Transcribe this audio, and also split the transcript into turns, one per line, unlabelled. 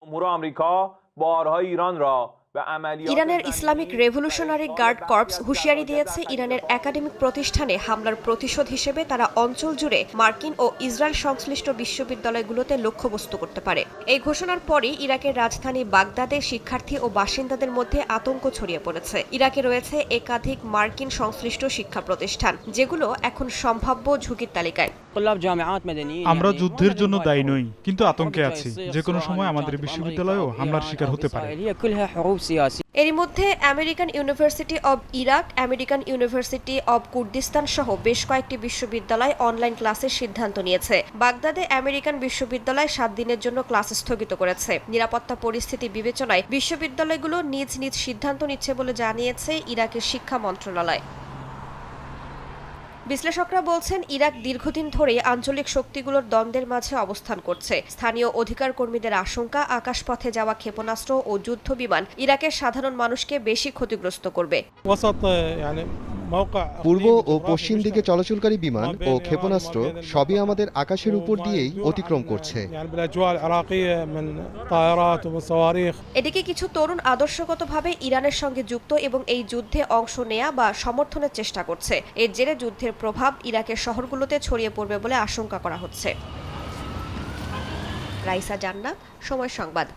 جمهور آمریکا بارها ایران را
ইরানের Islamic revolutionary guard corps হুঁশিয়ারি দিয়েছে ইরানের একাডেমিক প্রতিষ্ঠানে হামলার প্রতিশোধ হিসেবে তারা অঞ্চল জুড়ে মার্কিন ও ইসরায়েল সংশ্লিষ্ট বিশ্ববিদ্যালয়গুলোতে লক্ষ্যবস্তু করতে পারে। এই ঘোষণার পরই ইরাকের রাজধানী বাগদাদে শিক্ষার্থী ও বাসিন্দাদের মধ্যে আতঙ্ক ছড়িয়ে পড়েছে। ইরাকে রয়েছে একাধিক মার্কিন সংশ্লিষ্ট শিক্ষা প্রতিষ্ঠান, যেগুলো এখন সম্ভাব্য ঝুঁকির তালিকায়।
আমরা যুদ্ধের জন্য দায়ী নই, কিন্তু আতঙ্কে আছি। যে কোনো সময় আমাদের বিশ্ববিদ্যালয়ও হামলার শিকার হতে পারে।
এরই মধ্যে American university of Iraq, American university of Kurdistan সহ বেশ কয়েকটি বিশ্ববিদ্যালয় অনলাইন ক্লাসের সিদ্ধান্ত নিয়েছে। বাগদাদে আমেরিকান বিশ্ববিদ্যালয় 7 দিনের জন্য ক্লাস স্থগিত করেছে। নিরাপত্তা পরিস্থিতি বিবেচনায় বিশ্ববিদ্যালয়গুলো নিজ নিজ সিদ্ধান্ত নিচ্ছে বলে জানিয়েছে ইরাকের শিক্ষা মন্ত্রণালয়। বিশ্লেষকরা বলছেন, ইরাক দীর্ঘদিন ধরে আঞ্চলিক শক্তিগুলোর দ্বন্দ্বের মাঝে অবস্থান করছে। স্থানীয় অধিকার কর্মীদের আশঙ্কা, আকাশপথে যাওয়া ক্ষেপণাস্ত্র ও যুদ্ধ বিমান ইরাকের সাধারণ মানুষকে বেশি ক্ষতিগ্রস্ত করবে।
পূর্ব ও পশ্চিম দিকে চলাচলকারী বিমান ও ক্ষেপণাস্ত্র সবই আমাদের আকাশের উপর দিয়েই অতিক্রম করছে।
এদিকে কিছু তরুণ আদর্শগতভাবে ইরানের সঙ্গে যুক্ত এবং এই যুদ্ধে অংশ নেয়া বা সমর্থনের চেষ্টা করছে। এর জেরে যুদ্ধের প্রভাব ইরাকের শহরগুলোতে ছড়িয়ে পড়বে বলে আশঙ্কা করা হচ্ছে। রাইসা জান্নাত, সময় সংবাদ।